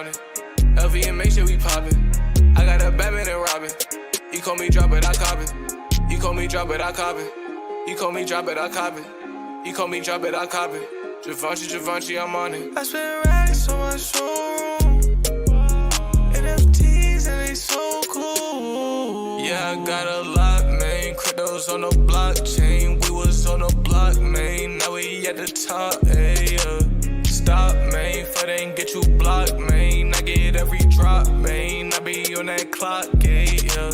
on it. LV and make sure we poppin'. I got a Batman and Robin. You call me drop it, I cop it. You call me drop it, I cop it. You call me drop it, I cop it. You call me drop it, I cop it. Givenchy, I'm on it. I spend racks on my showroom. NFTs and they so cool. Yeah, I got a lot, man. Cryptos on the blockchain. We was on the block, man. Now we at the top, ayy. Stop, man. If I ain't get you blocked, man. I get every drop, man. I be on that clock, yeah.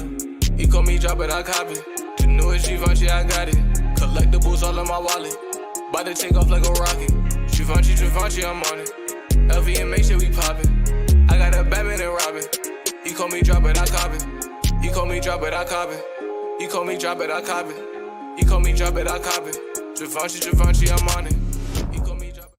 You call me drop it, I cop it. The newest Givenchy, I got it. Collectibles all in my wallet. Bout to take off like a rocket. Givenchy, I'm on it. LV and make sure we poppin'. I got a Batman and Robin. You call me drop it, I cop it. You call me drop it, I cop it. You call me drop it, I cop it. You call me drop it, I cop it. Givenchy, I'm on it. You call me drop it.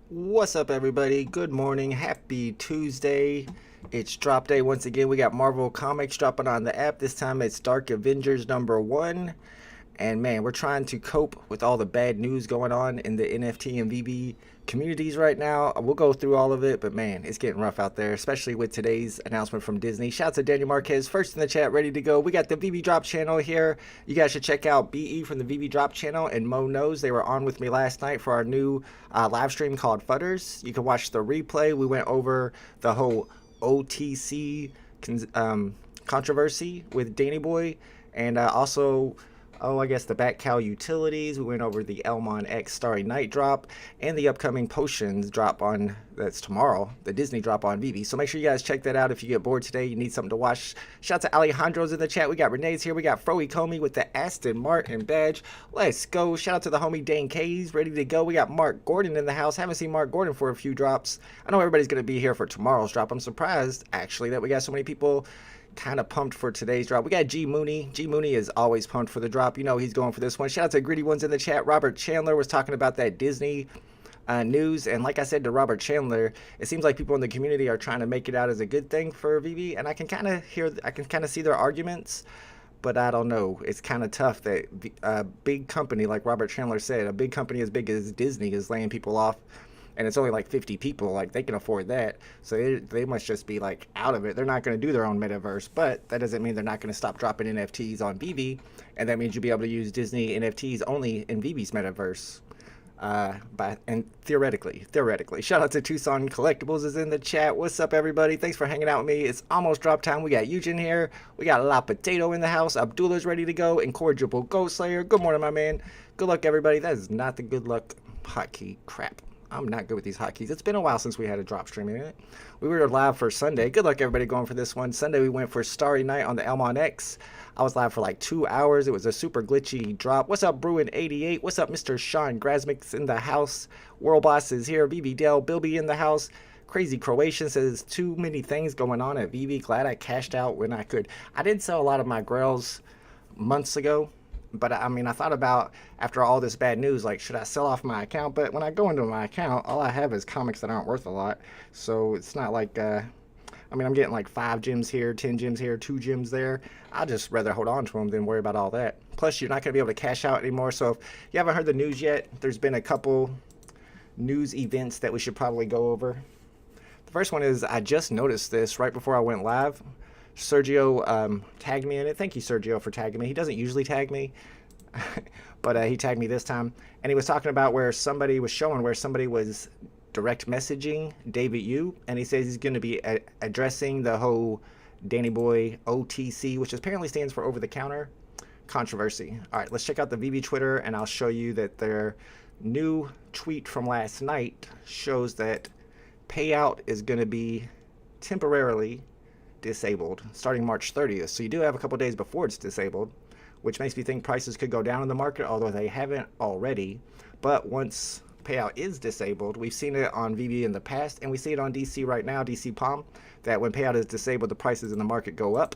What's up, everybody? Good morning. Happy Tuesday. It's drop day once again. We got Marvel Comics dropping on the app. This time it's Dark Avengers #1. And man, we're trying to cope with all the bad news going on in the NFT and VeVe communities right now. We'll go through all of it, but man, it's getting rough out there, especially with today's announcement from Disney. Shout out to Daniel Marquez, first in the chat, ready to go. We got the VeVe Drop channel here. You guys should check out BE from the VeVe Drop channel and Mo Knows. They were on with me last night for our new live stream called Fudders. You can watch the replay. We went over the whole OTC controversy with Danny Boy, and also I guess the Bat Cow utilities. We went over the Elmon X Starry Night drop and the upcoming Potions drop on, that's tomorrow, the Disney drop on VeVe. So make sure you guys check that out if you get bored today, you need something to watch. Shout out to Alejandro's in the chat. We got Renee's here. We got Froey Comey with the Aston Martin badge. Let's go. Shout out to the homie Dane K's ready to go. We got Mark Gordon in the house. Haven't seen Mark Gordon for a few drops. I know everybody's going to be here for tomorrow's drop. I'm surprised actually that we got so many people kind of pumped for today's drop. We got G Mooney. G Mooney is always pumped for the drop. You know he's going for this one. Shout out to Gritty Ones in the chat. Robert Chandler was talking about that Disney news, and like I said to Robert Chandler, it seems like people in the community are trying to make it out as a good thing for VeVe, and I can kind of see their arguments, but I don't know. It's kind of tough that a big company, like Robert Chandler said, a big company as big as Disney is laying people off. And it's only like 50 people, like they can afford that. So they must just be like out of it. They're not going to do their own metaverse, but that doesn't mean they're not going to stop dropping NFTs on VeVe. And that means you'll be able to use Disney NFTs only in VeVe's metaverse. And theoretically. Shout out to Tucson Collectibles is in the chat. What's up, everybody? Thanks for hanging out with me. It's almost drop time. We got Eugen here. We got La Potato in the house. Abdullah's ready to go. Incorrigible Ghost Slayer. Good morning, my man. Good luck, everybody. That is not the good luck hotkey. Crap. I'm not good with these hotkeys. It's been a while since we had a drop streaming in it. We were live for Sunday. Good luck, everybody, going for this one. Sunday, we went for Starry Night on the Elmon X. I was live for like 2 hours. It was a super glitchy drop. What's up, Bruin88? What's up, Mr. Sean Grasmick's in the house? World Boss is here. VeVe Dell, Bilby in the house. Crazy Croatian says, too many things going on at VeVe. Glad I cashed out when I could. I did sell a lot of my grails months ago. But I mean, I thought about, after all this bad news, like, should I sell off my account? But when I go into my account, all I have is comics that aren't worth a lot. So it's not like, I mean, I'm getting like 5 gems here, 10 gems here, 2 gems there. I'd just rather hold on to them than worry about all that. Plus, you're not going to be able to cash out anymore. So if you haven't heard the news yet, there's been a couple news events that we should probably go over. The first one is, I just noticed this right before I went live. Sergio tagged me in it. Thank you, Sergio, for tagging me. He doesn't usually tag me, but he tagged me this time. And he was talking about where somebody was direct messaging David Yu, and he says he's going to be addressing the whole Danny Boy OTC, which apparently stands for over-the-counter controversy. All right, let's check out the VeVe Twitter, and I'll show you that their new tweet from last night shows that payout is going to be temporarily disabled starting March 30th. So you do have a couple days before it's disabled, which makes me think prices could go down in the market, although they haven't already. But once payout is disabled, we've seen it on VeVe in the past, and we see it on DC right now, DC Palm, that when payout is disabled, the prices in the market go up.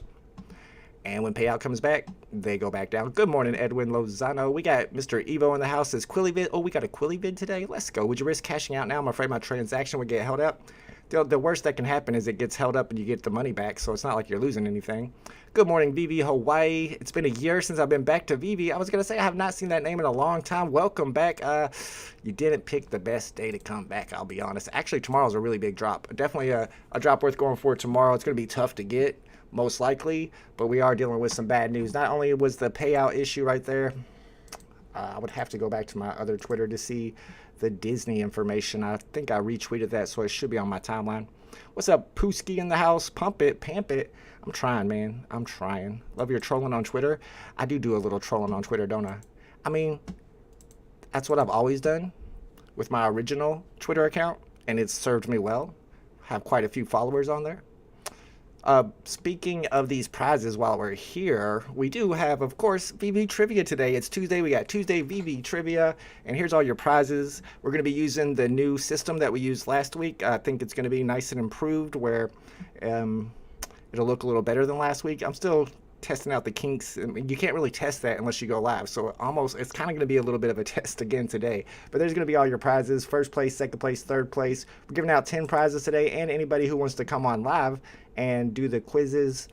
And when payout comes back, they go back down. Good morning, Edwin Lozano. We got Mr. Evo in the house. Says Quilly vid. Oh, we got a Quilly vid today. Let's go. Would you risk cashing out now? I'm afraid my transaction would get held up. The worst that can happen is it gets held up and you get the money back, so it's not like you're losing anything. Good morning, VeVe Hawaii. It's been a year since I've been back to VeVe. I was going to say I have not seen that name in a long time. Welcome back. You didn't pick the best day to come back, I'll be honest. Actually, tomorrow's a really big drop. Definitely a drop worth going for tomorrow. It's going to be tough to get, most likely, but we are dealing with some bad news. Not only was the payout issue right there, I would have to go back to my other Twitter to see the Disney information. I think I retweeted that, so it should be on my timeline. What's up, Pooski in the house? Pump it, pamp it. I'm trying, man. I'm trying. Love your trolling on Twitter. I do a little trolling on Twitter, don't I? I mean, that's what I've always done with my original Twitter account, and it's served me well. Have quite a few followers on there. Speaking of these prizes, while we're here, we do have, of course, VeVe Trivia today. It's Tuesday. We got Tuesday VeVe Trivia, and here's all your prizes. We're going to be using the new system that we used last week. I think it's going to be nice and improved, where it'll look a little better than last week. I'm still testing out the kinks. I mean, you can't really test that unless you go live, so it's kind of going to be a little bit of a test again today. But there's going to be all your prizes: first place, second place, third place. We're giving out 10 prizes today, and anybody who wants to come on live and do the quizzes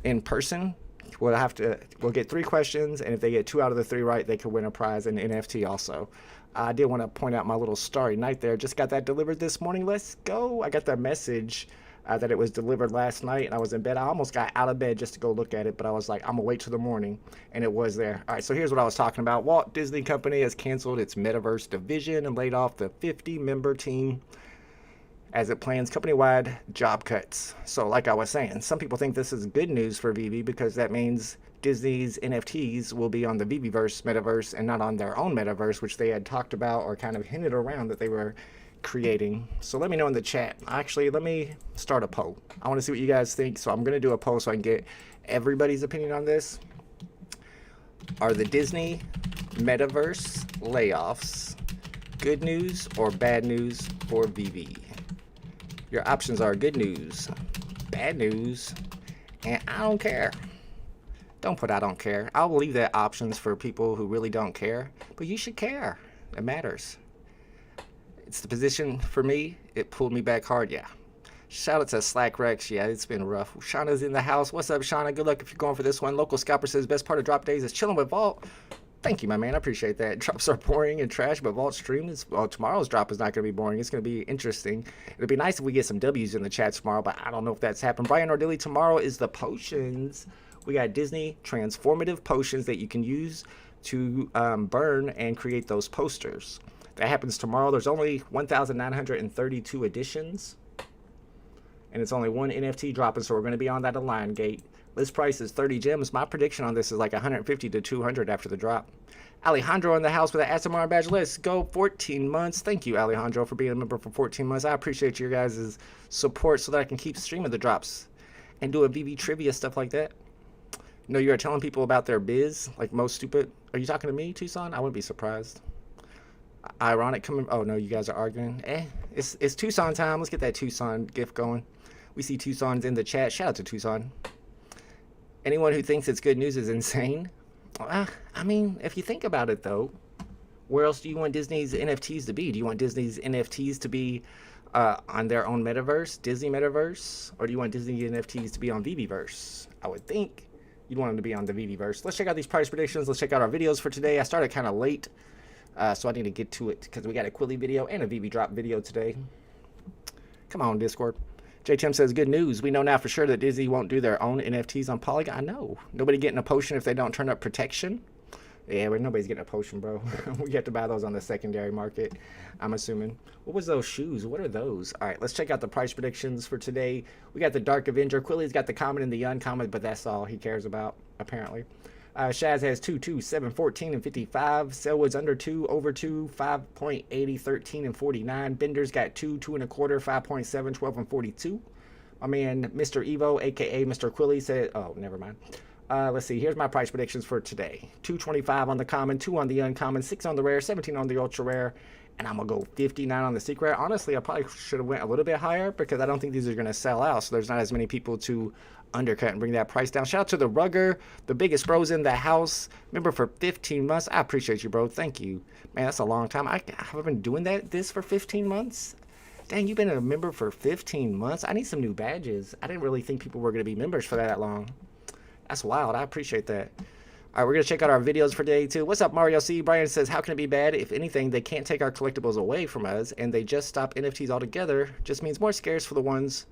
in person, we'll get 3 questions, and if they get 2 out of the 3 right, they could win a prize and NFT also. I did want to point out my little Starry Night there. Just got that delivered this morning. Let's go. I got that message that it was delivered last night, and I was in bed. I almost got out of bed just to go look at it, but I was like, I'm gonna wait till the morning, and it was there. All right, so here's what I was talking about. Walt Disney Company has canceled its Metaverse division and laid off the 50-member team as it plans company-wide job cuts. So like I was saying, some people think this is good news for VeVe because that means Disney's NFTs will be on the VeVeverse metaverse and not on their own metaverse, which they had talked about or kind of hinted around that they were creating. So let me know in the chat. Actually, let me start a poll. I want to see what you guys think, so I'm going to do a poll so I can get everybody's opinion on this. Are the Disney metaverse layoffs good news or bad news for VeVe? Your options are good news, bad news, and I don't care. Don't put I don't care. I'll leave that options for people who really don't care, but you should care. It matters. It's the position for me. It pulled me back hard, yeah. Shout out to Slack Rex. Yeah, it's been rough. Shauna's in the house. What's up, Shauna? Good luck if you're going for this one. Local Scalper says best part of drop days is chilling with Vault. Thank you, my man. I appreciate that. Drops are boring and trash, but Vault stream is, well, tomorrow's drop is not going to be boring. It's going to be interesting. It'd be nice if we get some W's in the chat tomorrow, but I don't know if that's happened. Brian Ordilly, tomorrow is the potions. We got Disney transformative potions that you can use to burn and create those posters. That happens tomorrow. There's only 1,932 editions, and it's only one NFT dropping, so we're going to be on that Align gate. List price is 30 gems. My prediction on this is like 150 to 200 after the drop. Alejandro in the house with an ASMR badge. Let's go. 14 months. Thank you, Alejandro, for being a member for 14 months. I appreciate your guys' support so that I can keep streaming the drops and doing VeVe trivia, stuff like that. You know, you're telling people about their biz, like most stupid. Are you talking to me, Tucson? I wouldn't be surprised. Ironic coming. Oh, no, you guys are arguing. It's Tucson time. Let's get that Tucson gift going. We see Tucson's in the chat. Shout out to Tucson. Anyone who thinks it's good news is insane. I mean, if you think about it, though, where else do you want Disney's NFTs to be? Do you want Disney's NFTs to be on their own metaverse, Disney metaverse? Or do you want Disney NFTs to be on VeVeverse? I would think you'd want them to be on the VeVeverse. Let's check out these price predictions. Let's check out our videos for today. I started kind of late, so I need to get to it because we got a Quilly video and a VeVe drop video today. Come on, Discord. JTM says, good news. We know now for sure that Disney won't do their own NFTs on Polygon. I know. Nobody getting a potion if they don't turn up protection. Yeah, but nobody's getting a potion, bro. We have to buy those on the secondary market, I'm assuming. What was those shoes? What are those? All right, let's check out the price predictions for today. We got the Dark Avenger. Quilly's got the common and the uncommon, but that's all he cares about, apparently. Shaz has 2, 2, 7, 14, and 55. Selwood's under 2, over 2, 5.80, 13, and 49. Bender's got 2, 2 and a quarter, 5.7, 12, and 42. My man, Mr. Evo, aka Mr. Quilly, said, oh, never mind. Let's see. Here's my price predictions for today. 225 on the common, 2 on the uncommon, 6 on the rare, 17 on the ultra rare, and I'm going to go 59 on the secret rare. Honestly, I probably should have went a little bit higher because I don't think these are going to sell out, so there's not as many people to undercut and bring that price down. Shout out to the Rugger, the biggest bros in the house. Member for 15 months. I appreciate you, bro. Thank you. Man, that's a long time. I haven't been doing this for 15 months. Dang, you've been a member for 15 months? I need some new badges. I didn't really think people were going to be members for that long. That's wild. I appreciate that. All right, we're going to check out our videos for today, too. What's up, Mario C? Brian says, how can it be bad? If anything, they can't take our collectibles away from us, and they just stop NFTs altogether. Just means more scarce for the ones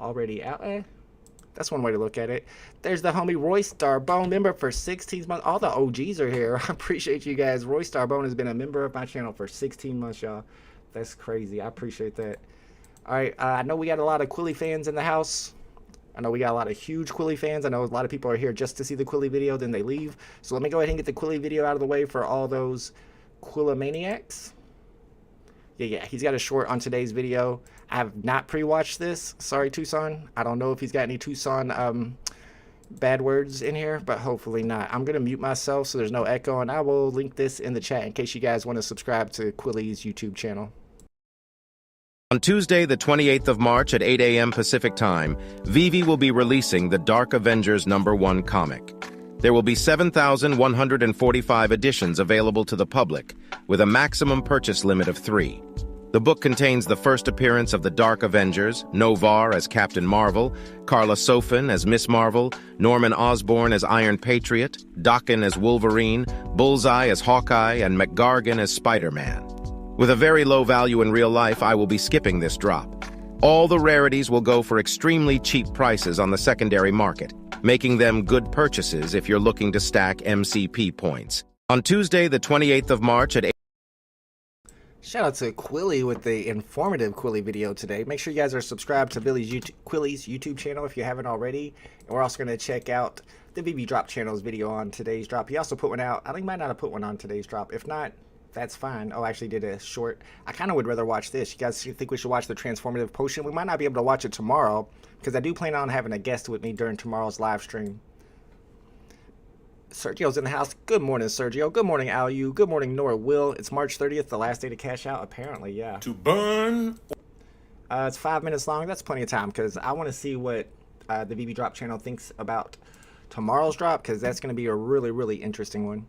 already out. That's one way to look at it. There's the homie Roy Starbone, member for 16 months. All the OGs are here. I appreciate you guys. Roy Starbone has been a member of my channel for 16 months, y'all. That's crazy. I appreciate that. All right, I know we got a lot of Quilly fans in the house. I know we got a lot of huge Quilly fans. I know a lot of people are here just to see the Quilly video, then they leave. So let me go ahead and get the Quilly video out of the way for all those Quillamaniacs. Yeah, he's got a short on today's video. I have not pre-watched this. Sorry, Tucson. I don't know if he's got any Tucson bad words in here, but hopefully not. I'm going to mute myself so there's no echo, and I will link this in the chat in case you guys want to subscribe to Quilly's YouTube channel. On Tuesday, the 28th of March at 8 a.m. Pacific Time, VeVe will be releasing the Dark Avengers #1 comic. There will be 7,145 editions available to the public, with a maximum purchase limit of 3. The book contains the first appearance of the Dark Avengers, Novar as Captain Marvel, Carla Sofin as Miss Marvel, Norman Osborn as Iron Patriot, Daken as Wolverine, Bullseye as Hawkeye, and McGargan as Spider-Man. With a very low value in real life, I will be skipping this drop. All the rarities will go for extremely cheap prices on the secondary market, making them good purchases if you're looking to stack MCP points. On Tuesday, the 28th of March at 8. Shout out to Quilly with the informative Quilly video today. Make sure you guys are subscribed to Quilly's YouTube channel if you haven't already. And we're also going to check out the VeVe Drop channel's video on today's drop. He also put one out. I think he might not have put one on today's drop. If not, that's fine. Oh, I actually did a short. I kind of would rather watch this. You guys think we should watch the transformative potion? We might not be able to watch it tomorrow because I do plan on having a guest with me during tomorrow's live stream. Sergio's in the house. Good morning, Sergio. Good morning, Alu. Good morning, Nora Will. It's March 30th, the last day to cash out, apparently, yeah. To burn. It's 5 minutes long. That's plenty of time because I want to see what the VeVe Drop channel thinks about tomorrow's drop because that's going to be a really, really interesting one.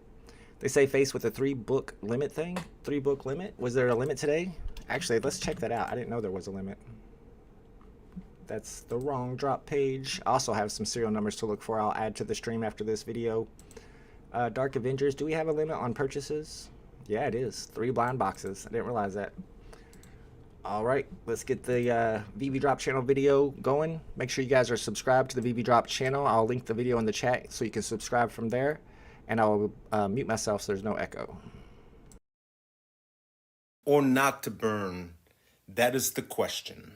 They say faced with a 3-book limit thing. 3-book limit? Was there a limit today? Actually, let's check that out. I didn't know there was a limit. That's the wrong drop page. I also have some serial numbers to look for. I'll add to the stream after this video. Dark Avengers. Do we have a limit on purchases? Yeah, it is. 3 blind boxes. I didn't realize that. All right, let's get the VeVe Drop channel video going. Make sure you guys are subscribed to the VeVe Drop channel. I'll link the video in the chat so you can subscribe from there. And I'll mute myself so there's no echo. Or not to burn? That is the question.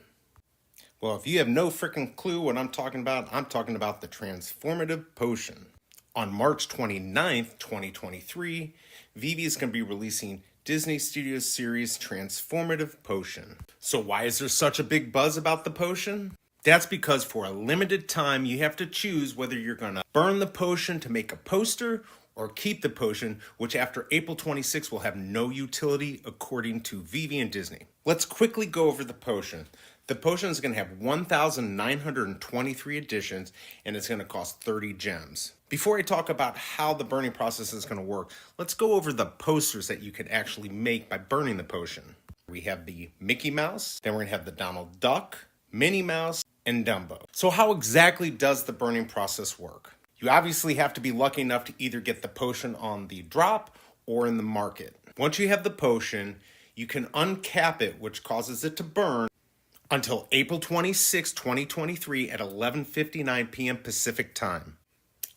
Well, if you have no freaking clue what I'm talking about the transformative potion. On March 29th, 2023, VeVe is going to be releasing Disney Studios series Transformative Potion. So why is there such a big buzz about the potion? That's because for a limited time, you have to choose whether you're going to burn the potion to make a poster or keep the potion, which after April 26 will have no utility according to VeVe and Disney. Let's quickly go over the potion. The potion is going to have 1,923 editions, and it's going to cost 30 gems. Before I talk about how the burning process is going to work, let's go over the posters that you can actually make by burning the potion. We have the Mickey Mouse, then we're going to have the Donald Duck, Minnie Mouse, and Dumbo. So how exactly does the burning process work? You obviously have to be lucky enough to either get the potion on the drop or in the market. Once you have the potion, you can uncap it, which causes it to burn, until April 26, 2023 at 11:59 p.m. Pacific time.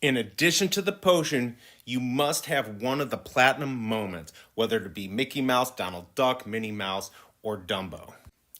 In addition to the potion, you must have one of the platinum moments, whether it be Mickey Mouse, Donald Duck, Minnie Mouse, or Dumbo.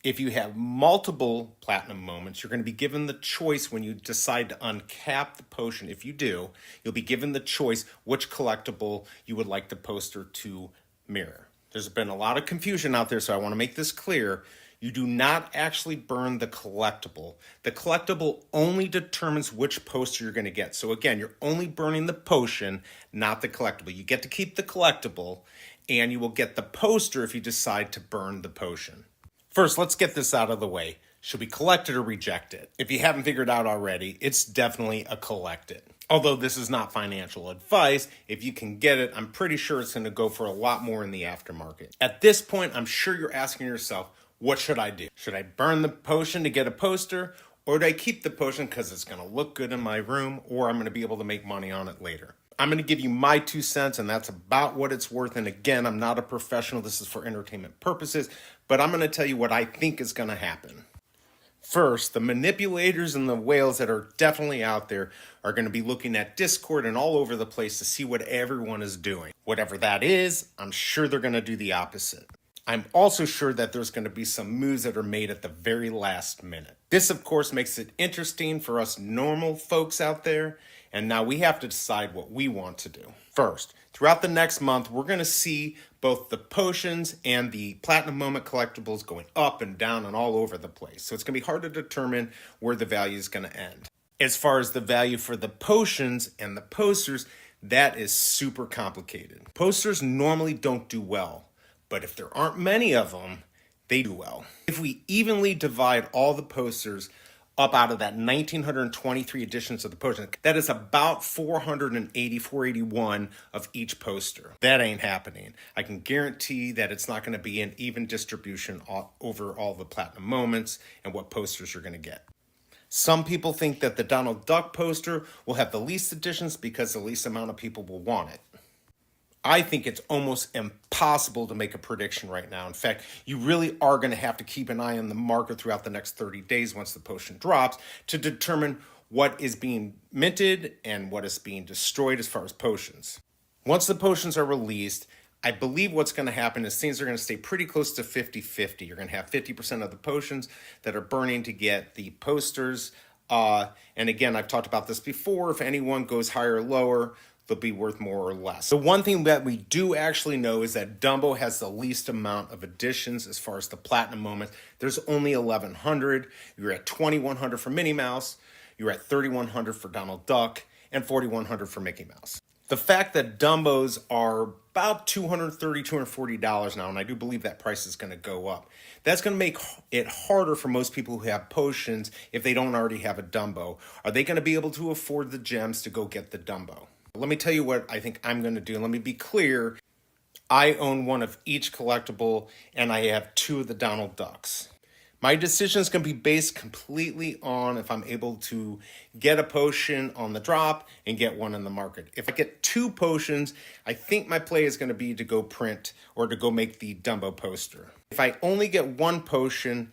If you have multiple platinum moments, you're going to be given the choice when you decide to uncap the potion. If you do, you'll be given the choice which collectible you would like the poster to mirror. There's been a lot of confusion out there, so I want to make this clear. You do not actually burn the collectible. The collectible only determines which poster you're going to get. So again, you're only burning the potion, not the collectible. You get to keep the collectible, and you will get the poster if you decide to burn the potion. First, let's get this out of the way. Should we collect it or reject it? If you haven't figured out already, it's definitely a collect it. Although this is not financial advice, if you can get it, I'm pretty sure it's going to go for a lot more in the aftermarket. At this point, I'm sure you're asking yourself, What should I do? Should I burn the potion to get a poster? Or do I keep the potion because it's going to look good in my room, or I'm going to be able to make money on it later? I'm going to give you my 2 cents, and that's about what it's worth. And again, I'm not a professional. This is for entertainment purposes, but I'm going to tell you what I think is going to happen. First, the manipulators and the whales that are definitely out there are going to be looking at Discord and all over the place to see what everyone is doing. Whatever that is, I'm sure they're going to do the opposite. I'm also sure that there's going to be some moves that are made at the very last minute. This, of course, makes it interesting for us normal folks out there. And now we have to decide what we want to do. First, throughout the next month, we're going to see both the potions and the Platinum Moment collectibles going up and down and all over the place. So it's going to be hard to determine where the value is going to end. As far as the value for the potions and the posters, that is super complicated. Posters normally don't do well, but if there aren't many of them, they do well. If we evenly divide all the posters up out of that 1,923 editions of the potion, that is about 481 of each poster. That ain't happening. I can guarantee that it's not going to be an even distribution over all the Platinum Moments and what posters you're going to get. Some people think that the Donald Duck poster will have the least editions because the least amount of people will want it. I think it's almost impossible to make a prediction right now. In fact, you really are going to have to keep an eye on the market throughout the next 30 days once the potion drops to determine what is being minted and what is being destroyed as far as potions. Once the potions are released, I believe what's going to happen is things are going to stay pretty close to 50-50. You're going to have 50% of the potions that are burning to get the posters. And again, I've talked about this before. If anyone goes higher or lower, they'll be worth more or less. The one thing that we do actually know is that Dumbo has the least amount of editions as far as the Platinum Moment. There's only 1,100. You're at 2,100 for Minnie Mouse. You're at 3,100 for Donald Duck and 4,100 for Mickey Mouse. The fact that Dumbos are about $230, $240 now, and I do believe that price is going to go up. That's going to make it harder for most people who have potions if they don't already have a Dumbo. Are they going to be able to afford the gems to go get the Dumbo? Let me tell you what I think I'm going to do. And let me be clear. I own one of each collectible, and I have 2 of the Donald Ducks. My decision is going to be based completely on if I'm able to get a potion on the drop and get one in the market. If I get 2 potions, I think my play is going to be to go print or to go make the Dumbo poster. If I only get 1 potion,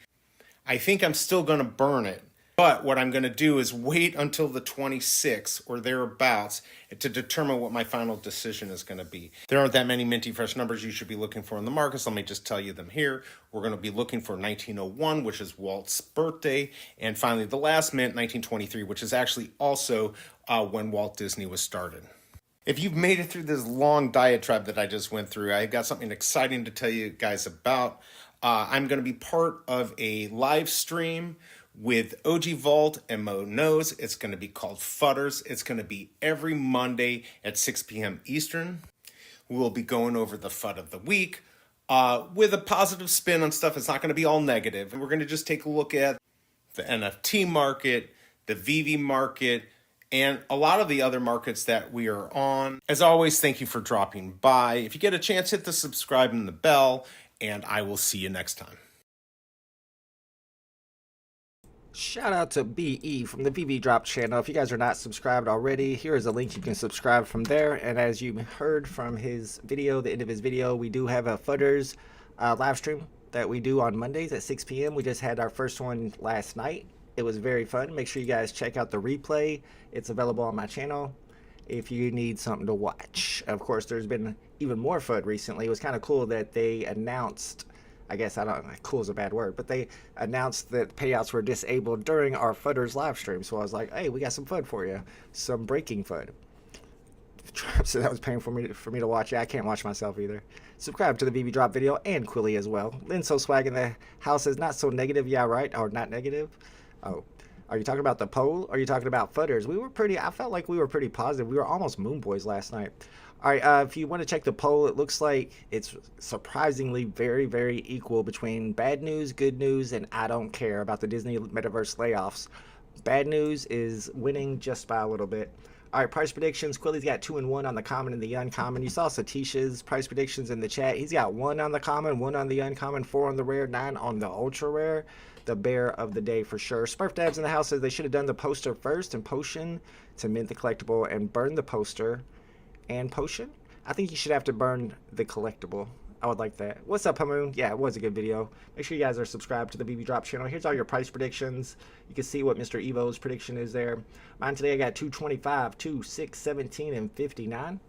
I think I'm still going to burn it. But what I'm going to do is wait until the 26th or thereabouts to determine what my final decision is going to be. There aren't that many minty fresh numbers you should be looking for in the market, so let me just tell you them here. We're going to be looking for 1901, which is Walt's birthday, and finally the last mint, 1923, which is actually also when Walt Disney was started. If you've made it through this long diatribe that I just went through, I've got something exciting to tell you guys about. I'm going to be part of a live stream with OG Vault and Mo Knows. It's going to be called Fudders. It's going to be every Monday at 6 p.m. Eastern. We'll be going over the FUD of the week with a positive spin on stuff. It's not going to be all negative. And we're going to just take a look at the NFT market, the VeVe market, and a lot of the other markets that we are on. As always, thank you for dropping by. If you get a chance, hit the subscribe and the bell, and I will see you next time. Shout out to BE from the VeVe Drop channel. If you guys are not subscribed already, here is a link you can subscribe from there. And as you heard from his video, the end of his video, we do have a Fudders live stream that we do on Mondays at 6 p.m. We just had our first one last night. It was very fun. Make sure you guys check out the replay. It's available on my channel if you need something to watch. Of course, there's been even more FUD recently. It was kind of cool that they announced, I guess, I don't know, cool is a bad word, but they announced that payouts were disabled during our Fudders live stream. So I was like, hey, we got some FUD for you. Some breaking FUD. So that was paying for me to watch. Yeah, I can't watch myself either. Subscribe to the VeVe Drop video and Quilly as well. Linso Swag in the house is not so negative. Yeah, right? Or not negative? Oh. Are you talking about the poll? Or are you talking about Fudders? I felt like we were pretty positive. We were almost Moon Boys last night. All right, if you want to check the poll, it looks like it's surprisingly very, very equal between bad news, good news, and I don't care about the Disney Metaverse layoffs. Bad news is winning just by a little bit. All right, price predictions. Quilly's got 2 and 1 on the common and the uncommon. You saw Satish's price predictions in the chat. He's got 1 on the common, 1 on the uncommon, 4 on the rare, 9 on the ultra rare. The bear of the day for sure. Smurf Dabs in the house says they should have done the poster first and potion to mint the collectible and burn the poster and potion. I think you should have to burn the collectible. I would like that. What's up, Hamoon? Yeah, it was a good video. Make sure you guys are subscribed to the VeVe Drop channel. Here's all your price predictions. You can see what Mr. Evo's prediction is there. Mine today, I got 225, 2, 6, 17, and 59.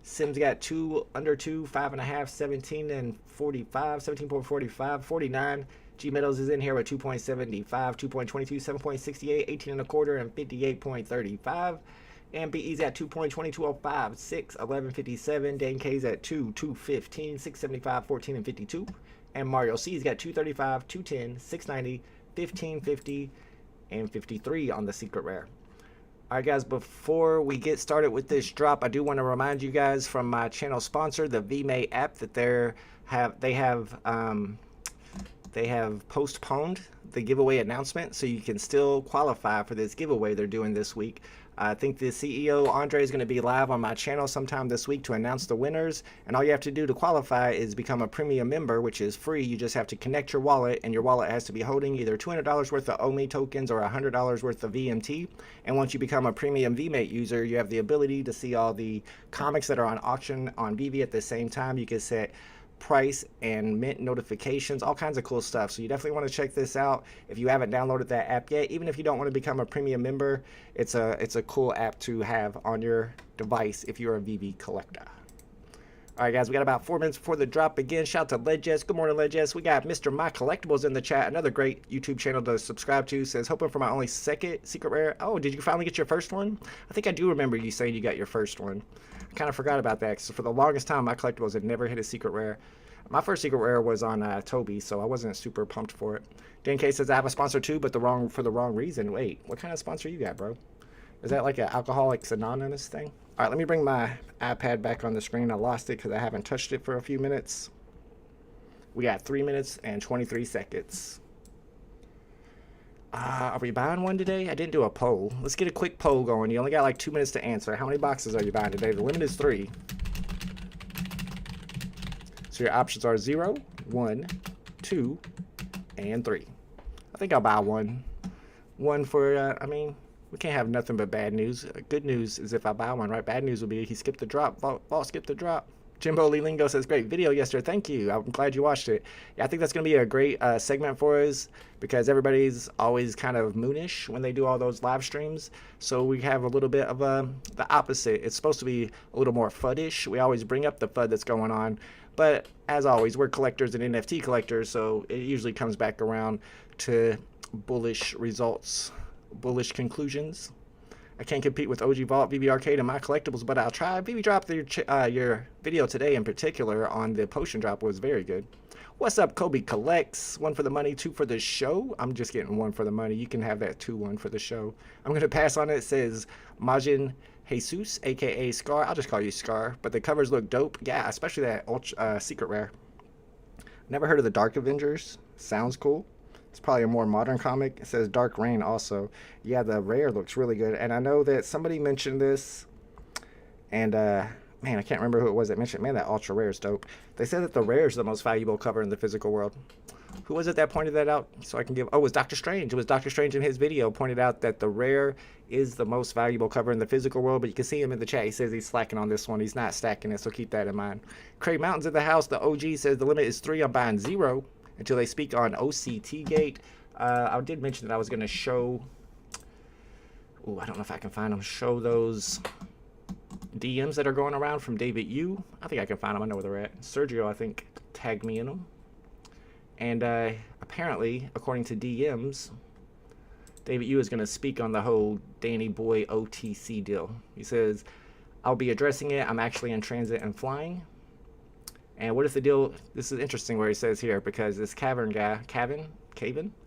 Sims got 2 under 2, 5.5, 17, and 45, 17.45, 49. G Meadows is in here with 2.75, 2.22, 7.68, 18 and a quarter, and 58.35. And BE's at 2.2205, 6, 11.57. Dan K's at 2, 2.15, 6.75, 14, and 52. And Mario C's got 2.35, 2.10, 6.90, 15.50, and 53 on the secret rare. Alright guys, before we get started with this drop, I do want to remind you guys from my channel sponsor, the VeVe app, that they have postponed the giveaway announcement, so you can still qualify for this giveaway they're doing this week. I think the CEO, Andre, is going to be live on my channel sometime this week to announce the winners, and all you have to do to qualify is become a premium member, which is free. You just have to connect your wallet, and your wallet has to be holding either $200 worth of OMI tokens or $100 worth of VMT. And once you become a premium VMate user, you have the ability to see all the comics that are on auction on VeVe at the same time. You can set price and mint notifications, all kinds of cool stuff. So you definitely want to check this out if you haven't downloaded that app yet. Even if you don't want to become a premium member, it's a cool app to have on your device if you're a VeVe collector. All right, guys, we got about 4 minutes before the drop begins. Shout out to Ledges. Good morning, Ledges. We got Mr. My Collectibles in the chat. Another great YouTube channel to subscribe to. Says, hoping for my only second secret rare. Oh, did you finally get your first one? I think I do remember you saying you got your first one. I kind of forgot about that, because for the longest time, My Collectibles had never hit a secret rare. My first secret rare was on Toby, so I wasn't super pumped for it. Dan K says, I have a sponsor too, but for the wrong reason. Wait, what kind of sponsor you got, bro? Is that like an Alcoholics Anonymous thing? All right, let me bring my iPad back on the screen. I lost it because I haven't touched it for a few minutes. We got 3 minutes and 23 seconds. Are we buying one today? I didn't do a poll. Let's get a quick poll going. You only got like 2 minutes to answer. How many boxes are you buying today? The limit is 3. So your options are 0, 1, 2, and 3. I think I'll buy one. One for, I mean, we can't have nothing but bad news. Good news is if I buy one, right? Bad news will be he skipped the drop. Vault skipped the drop. Jimbo Lee Lingo says, great video yesterday. Thank you. I'm glad you watched it. Yeah, I think that's going to be a great segment for us, because everybody's always kind of moonish when they do all those live streams. So we have a little bit of the opposite. It's supposed to be a little more FUD-ish. We always bring up the FUD that's going on. But as always, we're collectors and NFT collectors, so it usually comes back around to bullish results, bullish conclusions. I can't compete with OG Vault, VeVe Arcade, and My Collectibles, but I'll try. VeVe dropped your video today in particular on the potion drop was very good. What's up, Kobe Collects? 1 for the money, 2 for the show. I'm just getting 1 for the money. You can have that 2-1 for the show. I'm going to pass on it. It says Majin Jesus, a.k.a. Scar. I'll just call you Scar. But the covers look dope. Yeah, especially that secret rare. Never heard of the Dark Avengers. Sounds cool. It's probably a more modern comic. It says Dark Reign also. Yeah, the rare looks really good. And I know that somebody mentioned this. And, man, I can't remember who it was that mentioned. Man, that ultra rare is dope. They said that the rare is the most valuable cover in the physical world. Who was it that pointed that out? So I can give... Oh, it was Dr. Strange. It was Dr. Strange in his video pointed out that the rare is the most valuable cover in the physical world. But you can see him in the chat. He says he's slacking on this one. He's not stacking it, so keep that in mind. Craig Mountains in the house. The OG says the limit is 3. I'm buying 0 until they speak on OCT Gate. I did mention that I was going to show... Oh, I don't know if I can find them. Show those DMs that are going around from David Yu. I think I can find them. I know where they're at. Sergio, I think, tagged me in them. And apparently, according to DMs, David Yu is going to speak on the whole Danny Boy OTC deal. He says, I'll be addressing it. I'm actually in transit and flying. And what if the deal... This is interesting where he says here, because this Cavern guy... Caven?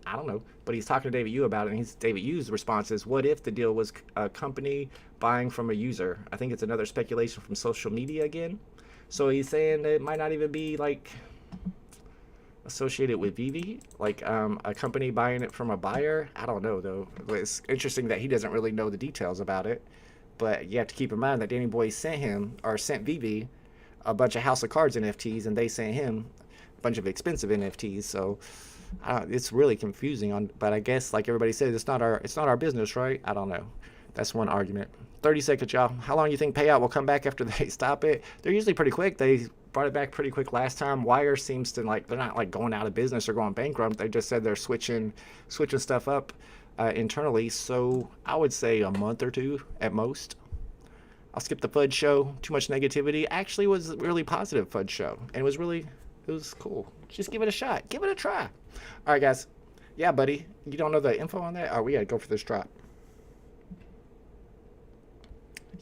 I don't know. But he's talking to David Yu about it, and David Yu's response is, what if the deal was a company buying from a user? I think it's another speculation from social media again. So he's saying that it might not even be, like... associated with VeVe, like a company buying it from a buyer. I don't know though. It's interesting that he doesn't really know the details about it, But you have to keep in mind that Danny Boy sent VeVe a bunch of House of Cards NFTs, and they sent him a bunch of expensive NFTs. So it's really confusing. But I guess, like everybody says, it's not our business, right? I don't know. That's one argument. 30 seconds, y'all. How long do you think Payout will come back after they stop it? They're usually pretty quick. They brought it back pretty quick last time. Wire seems to, like, they're not like going out of business or going bankrupt. They just said they're switching stuff up internally. So I would say a month or two at most. I'll skip the FUD show. Too much negativity. Actually, it was a really positive FUD show, and it was cool. Just give it a shot. Give it a try. All right, guys. Yeah, buddy. You don't know the info on that? Oh, we gotta go for this drop.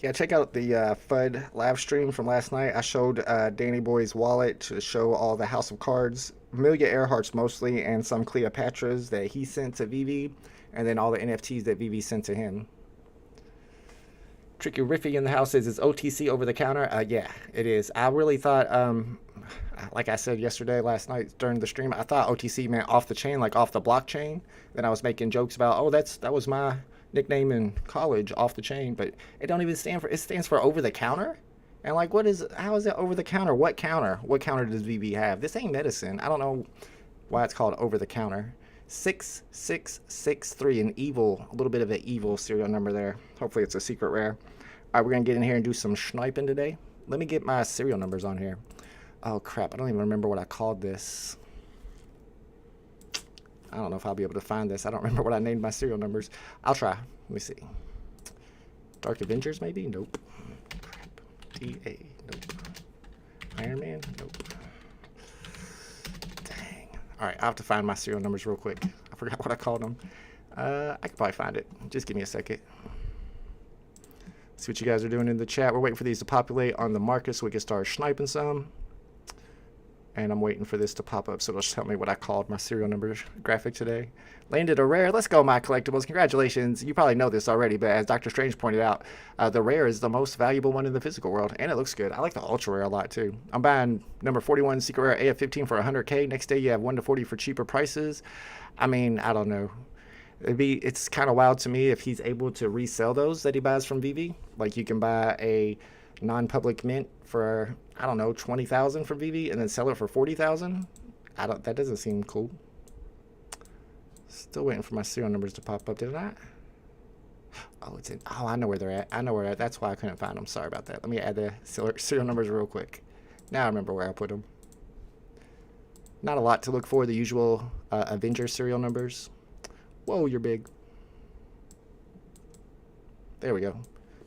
Yeah, check out the FUD live stream from last night. I showed Danny Boy's wallet to show all the House of Cards, Amelia Earhart's mostly, and some Cleopatras that he sent to VeVe, and then all the NFTs that VeVe sent to him. Tricky Riffy in the house says, is OTC over the counter? Yeah, it is. I really thought, like I said last night during the stream, I thought OTC meant off the chain, like off the blockchain. Then I was making jokes about, oh, that was my nickname in college, off the chain, but it don't even stand for, it stands for over the counter. And like, how is it over the counter? What counter does VeVe have? This ain't medicine. I don't know why it's called over the counter. 6663, a little bit of an evil serial number there. Hopefully it's a secret rare. All right, we're gonna get in here and do some sniping today. Let me get my serial numbers on here. Oh crap, I don't even remember what I called this. I don't know if I'll be able to find this. I don't remember what I named my serial numbers. I'll try. Let me see. Dark Avengers, maybe? Nope. Crap. TA. Nope. Iron Man? Nope. Dang. All right, I'll have to find my serial numbers real quick. I forgot what I called them. I can probably find it. Just give me a second. See what you guys are doing in the chat. We're waiting for these to populate on the market so we can start sniping some. And I'm waiting for this to pop up so it'll tell me what I called my serial number graphic today. Landed a rare. Let's go, my collectibles. Congratulations. You probably know this already, but as Dr. Strange pointed out, the rare is the most valuable one in the physical world, and it looks good. I like the ultra rare a lot too. I'm buying number 41 secret rare AF15 for 100K. Next day you have 1 to 40 for cheaper prices. I mean, I don't know. It's kind of wild to me if he's able to resell those that he buys from VeVe. Like, you can buy a non-public mint for, I don't know, 20,000 from VeVe and then sell it for 40,000. That doesn't seem cool. Still waiting for my serial numbers to pop up. Did I? Oh, I know where they're at. That's why I couldn't find them. Sorry about that. Let me add the serial numbers real quick. Now I remember where I put them. Not a lot to look for. The usual Avengers serial numbers. Whoa, you're big. There we go.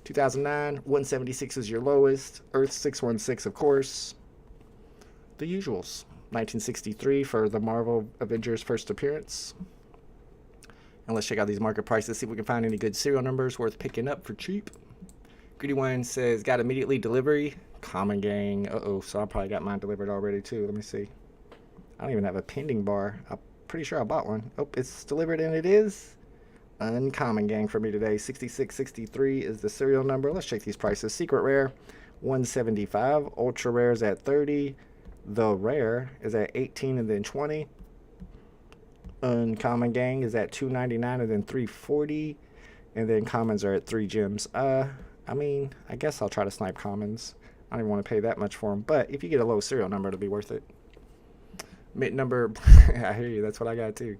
2009, 176 is your lowest. Earth 616, of course. The usuals. 1963 for the Marvel Avengers first appearance. And let's check out these market prices, see if we can find any good serial numbers worth picking up for cheap. Greedy One says, got immediately delivery. Common Gang. Uh-oh, so I probably got mine delivered already too. Let me see. I don't even have a pending bar. I'm pretty sure I bought one. Oh, it's delivered, and it is. Uncommon Gang for me today. 6663 is the serial number. Let's check these prices. Secret Rare, 175. Ultra Rare is at 30. The Rare is at 18 and then 20. Uncommon Gang is at 299 and then 340. And then commons are at 3 gems. I mean, I guess I'll try to snipe commons. I don't even want to pay that much for them. But if you get a low serial number, it'll be worth it. Mint number, I hear you. That's what I got too.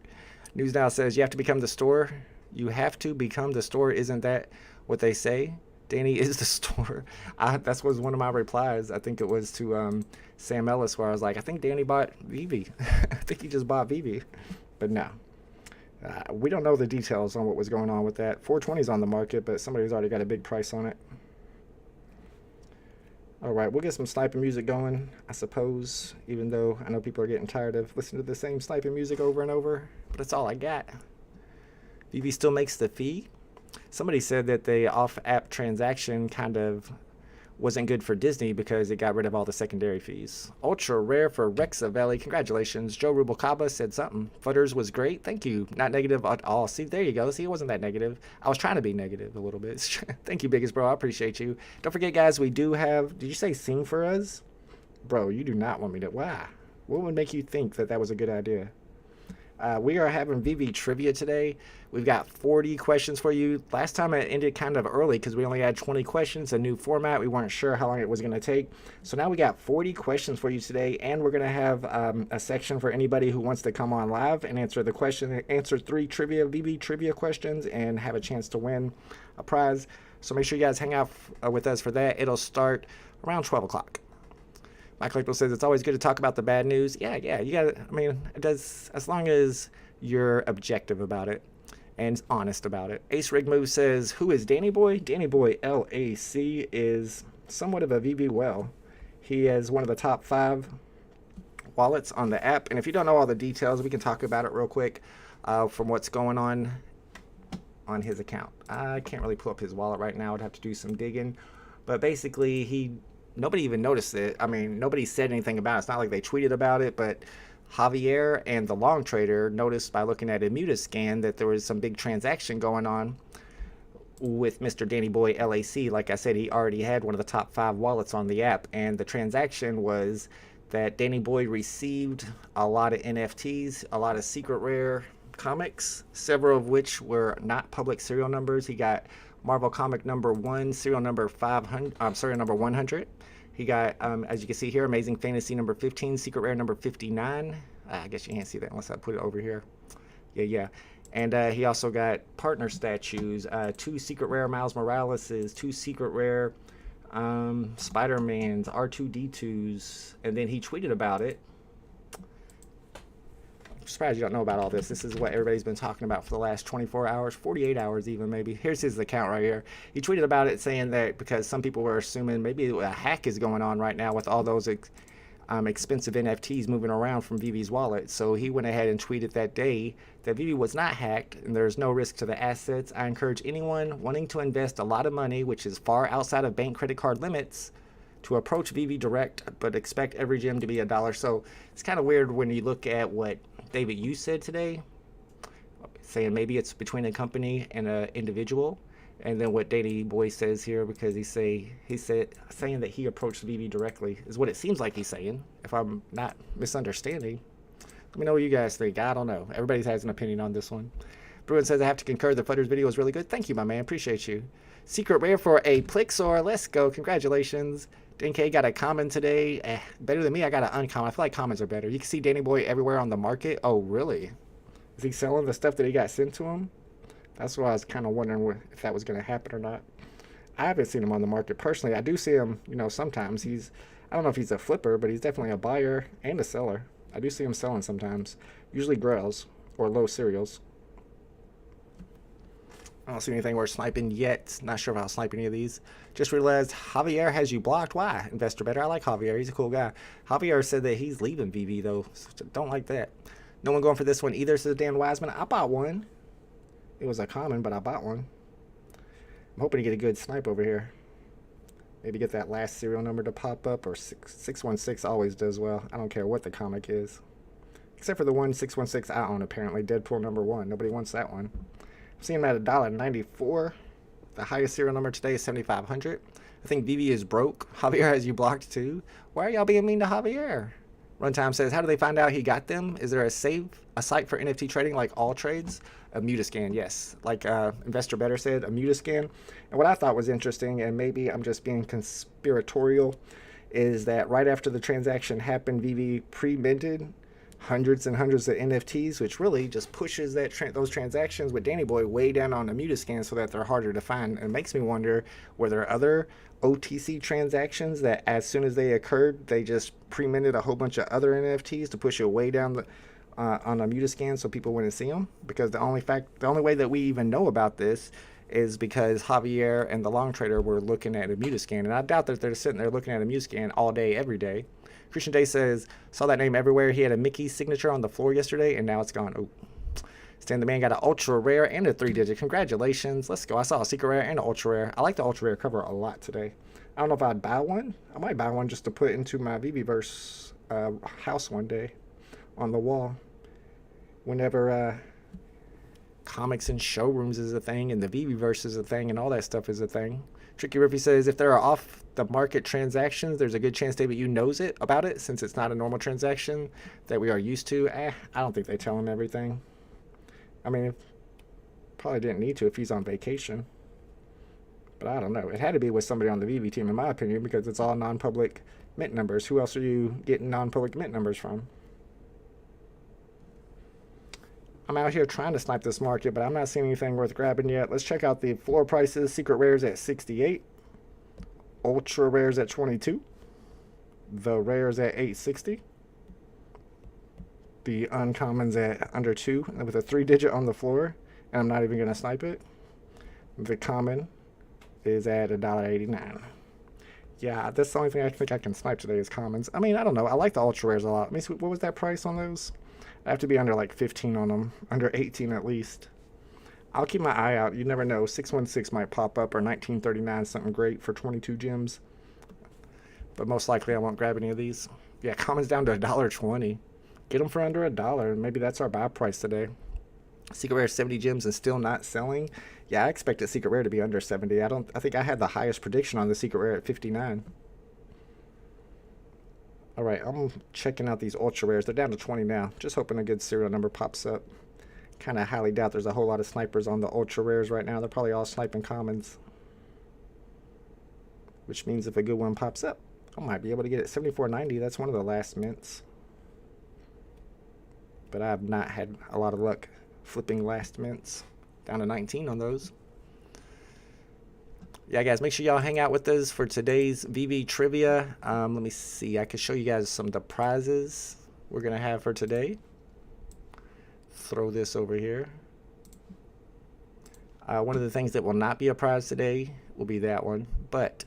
News Now says you have to become the store. You have to become the store. Isn't that what they say? Danny is the store. That was one of my replies. I think it was to Sam Ellis, where I was like, I think Danny bought VeVe. I think he just bought VeVe. But no. We don't know the details on what was going on with that. 420 is on the market, but somebody's already got a big price on it. All right, we'll get some sniping music going, I suppose, even though I know people are getting tired of listening to the same sniping music over and over, but that's all I got. VeVe still makes the fee. Somebody said that the off-app transaction kind of wasn't good for Disney because it got rid of all the secondary fees. Ultra rare for Rexa Valley. Congratulations. Joe Rubalcaba said something. Fudders was great. Thank you. Not negative at all. See, there you go. See, it wasn't that negative. I was trying to be negative a little bit. Thank you, biggest bro. I appreciate you. Don't forget, guys, we do have... Did you say sing for us? Bro, you do not want me to... Wow. What would make you think that that was a good idea? We are having VeVe trivia today. We've got 40 questions for you. Last time it ended kind of early because we only had 20 questions, a new format. We weren't sure how long it was going to take. So now we got 40 questions for you today, and we're going to have a section for anybody who wants to come on live and answer the question, answer 3 VeVe trivia questions, and have a chance to win a prize. So make sure you guys hang out with us for that. It'll start around 12 o'clock. My Collectible says it's always good to talk about the bad news. Yeah, you got to, I mean, it does, as long as you're objective about it and honest about it. Ace Rig Move says, who is Danny Boy? Danny Boy LAC is somewhat of a VeVe well. He is one of the top 5 wallets on the app. And if you don't know all the details, we can talk about it real quick from what's going on his account. I can't really pull up his wallet right now. I'd have to do some digging. But basically, nobody even noticed it. I mean, nobody said anything about it. It's not like they tweeted about it, but Javier and the long trader noticed by looking at Immutascan that there was some big transaction going on with Mr. Danny Boy LAC. Like I said, he already had one of the top 5 wallets on the app, and the transaction was that Danny Boy received a lot of NFTs, a lot of secret rare comics, several of which were not public serial numbers. He got Marvel comic number 1, serial number 100. He got, as you can see here, Amazing Fantasy number 15, secret rare number 59. I guess you can't see that unless I put it over here. Yeah. And he also got partner statues, 2 secret rare Miles Moraleses, 2 secret rare Spider-Mans, R2-D2s, and then he tweeted about it. I'm surprised you don't know about all this. This is what everybody's been talking about for the last 24 hours, 48 hours even maybe. Here's his account right here. He tweeted about it saying that because some people were assuming maybe a hack is going on right now with all those expensive NFTs moving around from VeVe's wallet. So he went ahead and tweeted that day that VeVe was not hacked and there's no risk to the assets. I encourage anyone wanting to invest a lot of money, which is far outside of bank credit card limits, to approach VeVe direct, but expect every gem to be $1. So it's kind of weird when you look at what David, you said today, saying maybe it's between a company and an individual, and then what Danny Boy says here, because he said saying that he approached VeVe directly is what it seems like he's saying. If I'm not misunderstanding, let me know what you guys think. I don't know. Everybody has an opinion on this one. Bruin says I have to concur. The Flutter's video was really good. Thank you, my man. Appreciate you. Secret rare for a Plixor. Let's go. Congratulations. DK got a common today. Better than me, I got an uncommon. I feel like commons are better. You can see Danny Boy everywhere on the market. Oh, really? Is he selling the stuff that he got sent to him? That's why I was kind of wondering if that was going to happen or not. I haven't seen him on the market personally. I do see him, sometimes. I don't know if he's a flipper, but he's definitely a buyer and a seller. I do see him selling sometimes. Usually grails or low cereals. I don't see anything worth sniping yet. Not sure if I'll snipe any of these. Just realized Javier has you blocked. Why? Investor Better. I like Javier. He's a cool guy. Javier said that he's leaving VeVe, though. So don't like that. No one going for this one either, says Dan Wiseman. I bought one. It was a common, but I bought one. I'm hoping to get a good snipe over here. Maybe get that last serial number to pop up, or 616 always does well. I don't care what the comic is. Except for the one 616 I own, apparently. Deadpool number 1. Nobody wants that one. Seeing him at $1.94. The highest serial number today is 7,500. I think VeVe is broke. Javier has you blocked too. Why are y'all being mean to Javier? Runtime says, how do they find out he got them? Is there a site for NFT trading like all trades? A Mutascan, yes. Like Investor Better said, a Mutascan. And what I thought was interesting, and maybe I'm just being conspiratorial, is that right after the transaction happened, VeVe pre-minted hundreds and hundreds of NFTs, which really just pushes those transactions with Danny Boy way down on the Mutascan so that they're harder to find. And it makes me wonder, were there other OTC transactions that as soon as they occurred, they just pre-minted a whole bunch of other NFTs to push it way down on a Mutascan so people wouldn't see them? Because the only way that we even know about this is because Javier and the long trader were looking at a Mutascan, and I doubt that they're sitting there looking at a Mutascan all day, every day. Christian Day says, saw that name everywhere. He had a Mickey signature on the floor yesterday, and now it's gone. Oh. Stan the Man got an ultra rare and a 3-digit. Congratulations. Let's go. I saw a secret rare and an ultra rare. I like the ultra rare cover a lot today. I don't know if I'd buy one. I might buy one just to put into my VeVeverse house one day on the wall. Whenever comics and showrooms is a thing, and the VeVeverse is a thing, and all that stuff is a thing. Tricky Riffy says, if there are off-the-market transactions, there's a good chance David Yu knows about it, since it's not a normal transaction that we are used to. I don't think they tell him everything. I mean, probably didn't need to if he's on vacation. But I don't know. It had to be with somebody on the VeVe team, in my opinion, because it's all non-public mint numbers. Who else are you getting non-public mint numbers from? I'm out here trying to snipe this market, but I'm not seeing anything worth grabbing yet. Let's check out the floor prices. Secret Rares at 68. Ultra Rares at 22. The Rares at 860. The Uncommons at under 2 with a 3-digit on the floor. And I'm not even going to snipe it. The Common is at $1.89. Yeah, that's the only thing I think I can snipe today is Commons. I mean, I don't know. I like the Ultra Rares a lot. Let me see, what was that price on those? I have to be under like 15 on them, under 18 at least. I'll keep my eye out. You never know. 616 might pop up, or 1939, something great for 22 gems. But most likely I won't grab any of these. Yeah, Commons down to $1.20. Get them for under $1. Maybe that's our buy price today. Secret Rare 70 gems and still not selling. Yeah, I expected Secret Rare to be under 70. I think I had the highest prediction on the Secret Rare at 59. All right, I'm checking out these Ultra Rares. They're down to 20 now. Just hoping a good serial number pops up. Kind of highly doubt there's a whole lot of snipers on the Ultra Rares right now. They're probably all sniping Commons. Which means if a good one pops up, I might be able to get it. 74.90. That's one of the last mints. But I've not had a lot of luck flipping last mints. Down to 19 on those. Yeah, guys, make sure y'all hang out with us for today's VeVe trivia. Let me see. I can show you guys some of the prizes we're going to have for today. Throw this over here. One of the things that will not be a prize today will be that one. But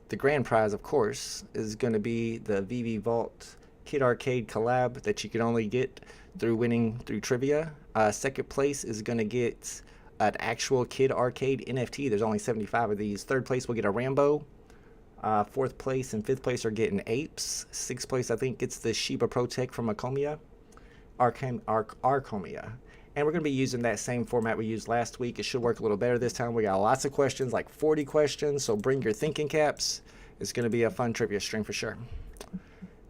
the grand prize, of course, is going to be the VeVe Vault Kid Arcade collab that you can only get through winning through trivia. Second place is going to get an actual Kid Arcade NFT. There's only 75 of these. Third place will get a Rambo. Fourth place and fifth place are getting apes. Sixth place, I think, gets the Shiba Protect from Arcomia. Arcomia. And we're going to be using that same format we used last week. It should work a little better this time. We got lots of questions, like 40 questions, so bring your thinking caps. It's going to be a fun trivia stream for sure.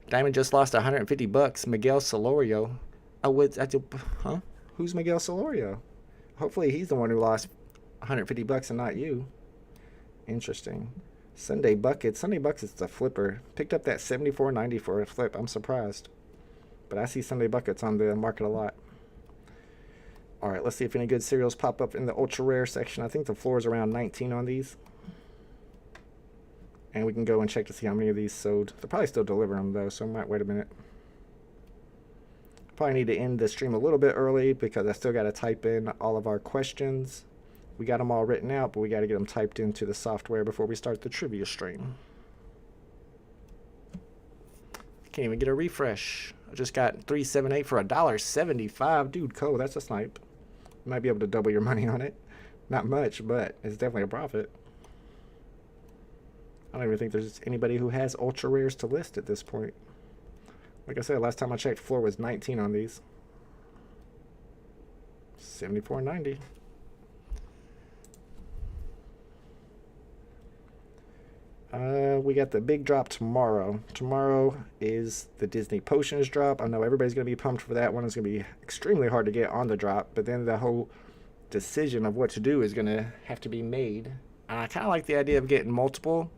Diamond just lost $150. Miguel Solorio. Huh? Who's Miguel Solorio? Hopefully he's the one who lost $150 and not you. Interesting. Sunday Buckets. Sunday Buckets is a flipper. Picked up that $74.90 for a flip. I'm surprised. But I see Sunday Buckets on the market a lot. Alright, let's see if any good serials pop up in the ultra rare section. I think the floor is around 19 on these. And we can go and check to see how many of these sold. They're probably still delivering them though, so I might wait a minute. Probably need to end the stream a little bit early because I still got to type in all of our questions. We got them all written out, but we got to get them typed into the software before we start the trivia stream. Can't even get a refresh. I just got 378 for $1.75. Dude, Cole, that's a snipe. You might be able to double your money on it. Not much, but it's definitely a profit. I don't even think there's anybody who has ultra rares to list at this point. Like I said, last time I checked, floor was 19 on these. $74.90. We got the big drop tomorrow. Tomorrow is the Disney Potions drop. I know everybody's going to be pumped for that one. It's going to be extremely hard to get on the drop, but then the whole decision of what to do is going to have to be made. I kind of like the idea of getting multiple.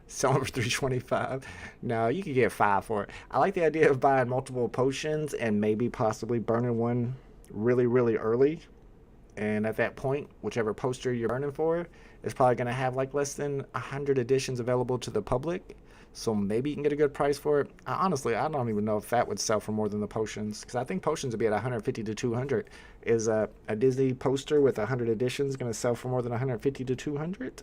Sell them for $3.25. No, you could get 5 for it. I like the idea of buying multiple potions and maybe possibly burning one really, really early. And at that point, whichever poster you're burning for is probably going to have like less than 100 editions available to the public. So maybe you can get a good price for it. Honestly, I don't even know if that would sell for more than the potions. Because I think potions would be at 150 to 200. Is a Disney poster with 100 editions going to sell for more than 150 to 200?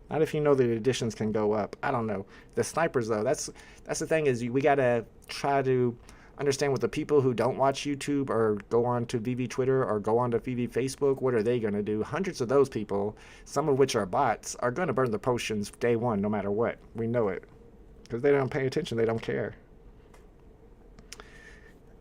Not if you know the editions can go up. I don't know. The snipers, though, that's the thing is we got to try to understand what the people who don't watch YouTube or go on to VeVe Twitter or go on to VeVe Facebook, what are they going to do? Hundreds of those people, some of which are bots, are going to burn the potions day one no matter what. We know it. Because they don't pay attention. They don't care.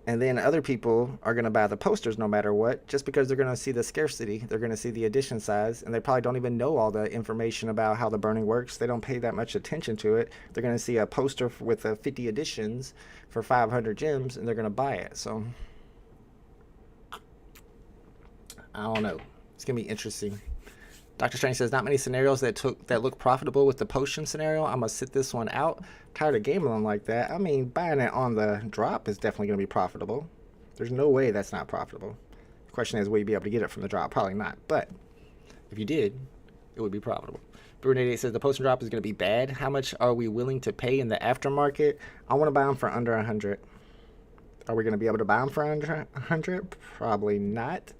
And then other people are going to buy the posters no matter what, just because they're going to see the scarcity. They're going to see the edition size, and they probably don't even know all the information about how the burning works. They don't pay that much attention to it. They're going to see a poster with 50 editions for 500 gems, and they're going to buy it. So, I don't know. It's going to be interesting. Dr. Strange says, not many scenarios that look profitable with the potion scenario. I'm going to sit this one out. Tired of gambling like that. I mean, buying it on the drop is definitely going to be profitable. There's no way that's not profitable. The question is, will you be able to get it from the drop? Probably not. But if you did, it would be profitable. Brunette says, the potion drop is going to be bad. How much are we willing to pay in the aftermarket? I want to buy them for under 100. Are we going to be able to buy them for under 100? Probably not.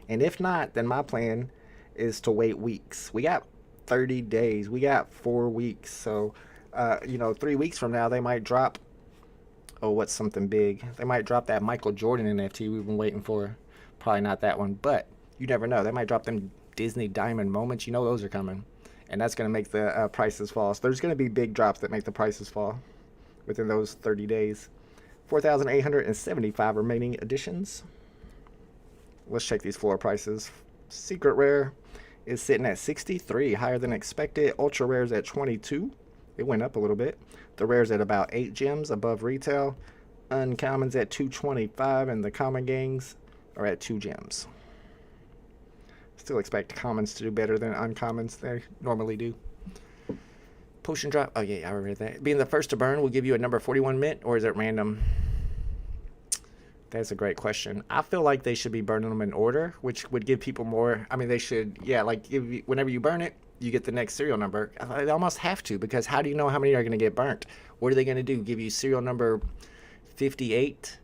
And if not, then my plan is to wait weeks. We got 30 days. We got 4 weeks. So, 3 weeks from now, they might drop, what's something big? They might drop that Michael Jordan NFT we've been waiting for. Probably not that one, but you never know. They might drop them Disney Diamond moments. You know those are coming. And that's going to make the prices fall. So there's going to be big drops that make the prices fall within those 30 days. 4,875 remaining editions. Let's check these floor prices. Secret Rare is sitting at 63, higher than expected. Ultra Rare's at 22. It went up a little bit. The Rare's at about 8 gems above retail. Uncommon's at 225, and the Common Gangs are at 2 gems. Still expect Commons to do better than Uncommons they normally do. Potion drop. Oh, yeah, I read that. Being the first to burn will give you a number 41 mint, or is it random? That's a great question. I feel like they should be burning them in order, which would give people more. I mean, they should, whenever you burn it, you get the next serial number. They almost have to, because how do you know how many are going to get burnt? What are they going to do? Give you serial number 58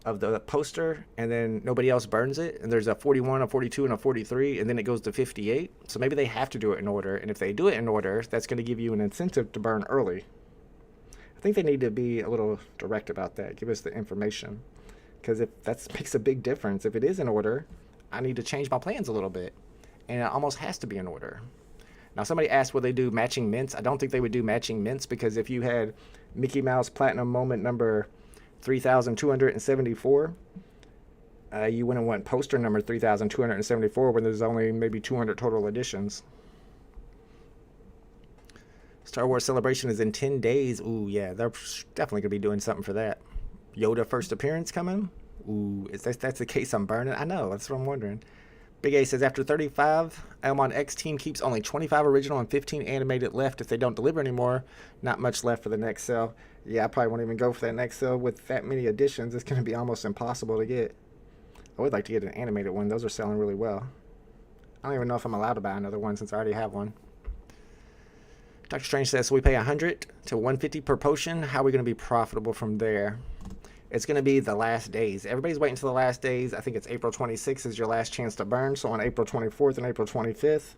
of the poster, and then nobody else burns it, and there's a 41, a 42, and a 43, and then it goes to 58. So maybe they have to do it in order, and if they do it in order, that's going to give you an incentive to burn early. I think they need to be a little direct about that. Give us the information. Because if that makes a big difference, if it is in order, I need to change my plans a little bit. And it almost has to be in order. Now, somebody asked, will they do matching mints? I don't think they would do matching mints, because if you had Mickey Mouse Platinum Moment number 3,274, you wouldn't want poster number 3,274 when there's only maybe 200 total editions. Star Wars Celebration is in 10 days. Ooh, yeah, they're definitely going to be doing something for that. Yoda first appearance coming? Ooh, if that's the case, I'm burning. I know, that's what I'm wondering. Big A says, after 35, Elmon X team keeps only 25 original and 15 animated left. If they don't deliver anymore, not much left for the next sale. Yeah, I probably won't even go for that next sale. With that many editions, it's going to be almost impossible to get. I would like to get an animated one. Those are selling really well. I don't even know if I'm allowed to buy another one since I already have one. Dr. Strange says, so we pay 100 to 150 per potion. How are we going to be profitable from there? It's going to be the last days. Everybody's waiting until the last days. I think it's April 26th is your last chance to burn. So on April 24th and April 25th,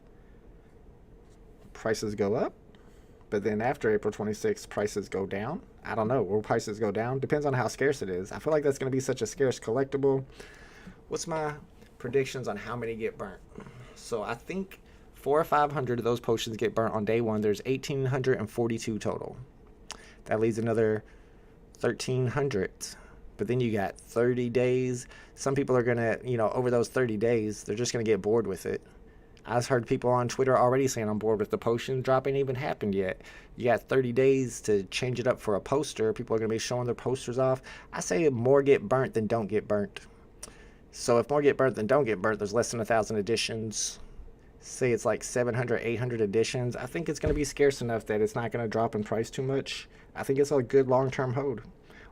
prices go up. But then after April 26th, prices go down. I don't know. Will prices go down? Depends on how scarce it is. I feel like that's going to be such a scarce collectible. What's my predictions on how many get burnt? So I think 400 or 500 of those potions get burnt on day one. There's 1,842 total. That leaves another 1,300. But then you got 30 days. Some people are going to, over those 30 days, they're just going to get bored with it. I've heard people on Twitter already saying I'm bored with the potion drop. Ain't even happened yet. You got 30 days to change it up for a poster. People are going to be showing their posters off. I say more get burnt than don't get burnt. So if more get burnt than don't get burnt, there's less than 1,000 editions. Say it's like 700, 800 editions. I think it's going to be scarce enough that it's not going to drop in price too much. I think it's a good long-term hold.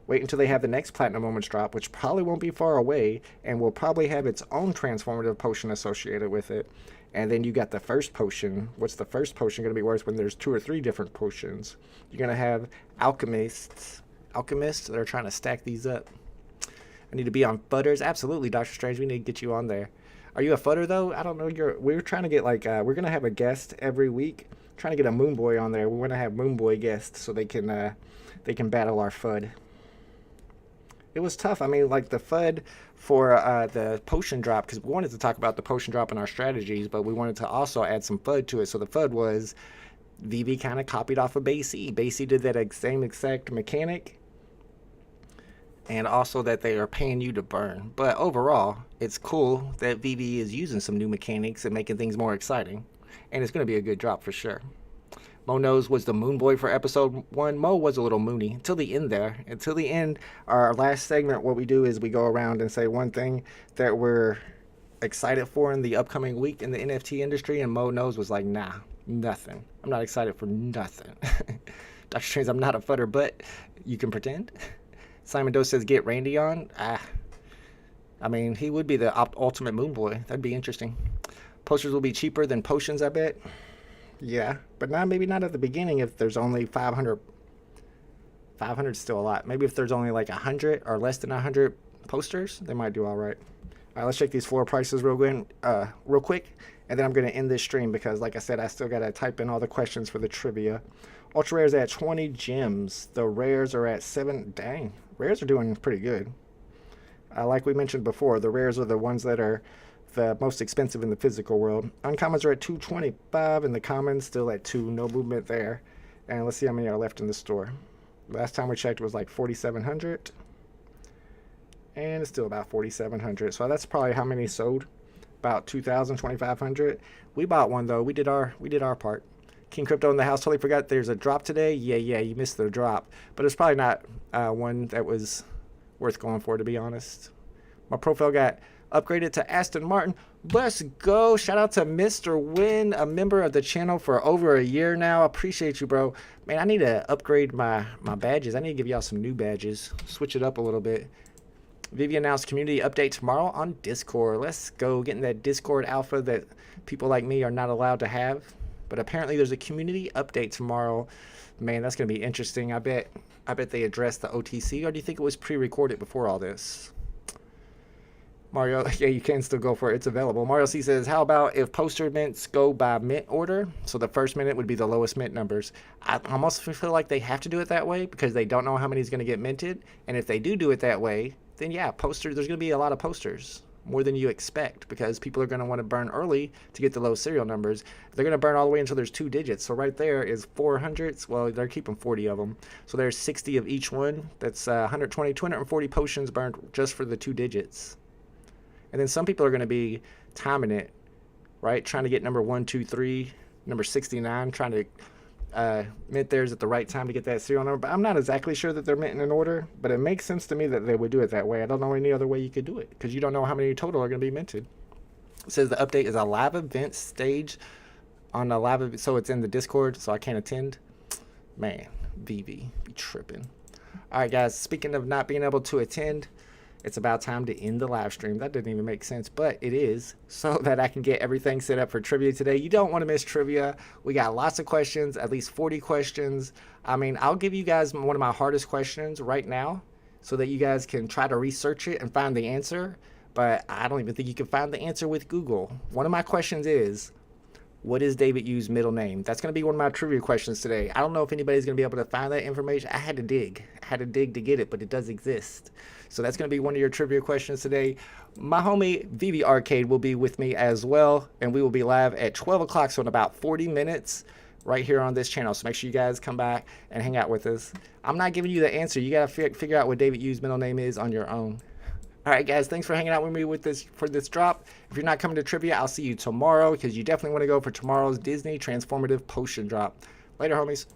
Wait until they have the next Platinum Moments drop, which probably won't be far away, and will probably have its own transformative potion associated with it. And then you got the first potion. What's the first potion going to be worth when there's 2 or 3 different potions? You're going to have alchemists that are trying to stack these up. I need to be on Fudders. Absolutely, Dr. Strange. We need to get you on there. Are you a Fudder, though? I don't know. We're trying to get, we're going to have a guest every week. Trying to get a Moon Boy on there. We want to have Moon Boy guests so they can battle our FUD. It was tough. I mean, like the FUD for the potion drop, because we wanted to talk about the potion drop in our strategies, but we wanted to also add some FUD to it. So the FUD was VeVe kind of copied off of BayC. BayC did that same exact mechanic, and also that they are paying you to burn. But overall, it's cool that VeVe is using some new mechanics and making things more exciting, and it's going to be a good drop for sure. Mo Knows was the moon boy for episode 1. Mo was a little moony until the end there. Until the end, our last segment, what we do is we go around and say one thing that we're excited for in the upcoming week in the NFT industry, and Mo Knows was like, nah, nothing. I'm not excited for nothing. Dr. Strange, I'm not a futter, but you can pretend. Simon Doe says, get Randy on. I mean, he would be the ultimate moon boy. That'd be interesting. Posters will be cheaper than potions, I bet. Yeah, but maybe not at the beginning if there's only 500. 500 is still a lot. Maybe if there's only like 100 or less than 100 posters, they might do all right. All right, let's check these floor prices real quick, and then I'm going to end this stream because, like I said, I still got to type in all the questions for the trivia. Ultra Rares at 20 gems. The Rares are at 7. Dang, Rares are doing pretty good. Like we mentioned before, the Rares are the ones that are the most expensive in the physical world. Uncommons are at 225, and the commons still at 2. No movement there. And let's see how many are left in the store. Last time we checked was like 4,700, and it's still about 4,700. So that's probably how many sold. About 2,000, 2,500. We bought one though. We did our part. King Crypto in the house. Totally forgot there's a drop today. Yeah, you missed the drop, but it's probably not one that was worth going for, to be honest. My profile got upgraded to Aston Martin. Let's go. Shout out to Mr. Win, a member of the channel for over a year now. Appreciate you, bro. Man, I need to upgrade my badges. I need to give y'all some new badges. Switch it up a little bit. VeVe announced community update tomorrow on Discord. Let's go. Getting that Discord alpha that people like me are not allowed to have. But apparently there's a community update tomorrow. Man, that's going to be interesting. I bet they addressed the OTC, or do you think it was pre-recorded before all this? Mario, yeah, you can still go for it. It's available. Mario C says, how about if poster mints go by mint order? So the first minute would be the lowest mint numbers. I almost feel like they have to do it that way because they don't know how many is going to get minted. And if they do it that way, then yeah, posters, there's going to be a lot of posters. More than you expect because people are going to want to burn early to get the low serial numbers. They're going to burn all the way until there's 2 digits. So right there is 400s. Well, they're keeping 40 of them. So there's 60 of each one. That's 120, 240 potions burned just for the 2 digits. And then some people are going to be timing it, right? Trying to get number 1, 2, 3, number 69, trying to mint theirs at the right time to get that serial number. But I'm not exactly sure that they're minting in order, but it makes sense to me that they would do it that way. I don't know any other way you could do it because you don't know how many total are going to be minted. It says the update is a live event stage on a live event, so it's in the Discord, so I can't attend. Man, VeVe be tripping. All right, guys, speaking of not being able to attend, it's about time to end the live stream. That didn't even make sense, but it is, so that I can get everything set up for trivia today. You don't want to miss trivia. We got lots of questions, at least 40 questions. I mean, I'll give you guys one of my hardest questions right now so that you guys can try to research it and find the answer, but I don't even think you can find the answer with Google. One of my questions is, what is David Yu's middle name? That's going to be one of my trivia questions today. I don't know if anybody's going to be able to find that information. I had to dig to get it, but it does exist. So that's going to be one of your trivia questions today. My homie VeVe Arcade will be with me as well, and we will be live at 12 o'clock, so in about 40 minutes right here on this channel. So make sure you guys come back and hang out with us. I'm not giving you the answer. You got to figure out what David Yu's middle name is on your own. All right, guys, thanks for hanging out with me for this drop. If you're not coming to trivia, I'll see you tomorrow because you definitely want to go for tomorrow's Disney Transformative Potion drop. Later, homies.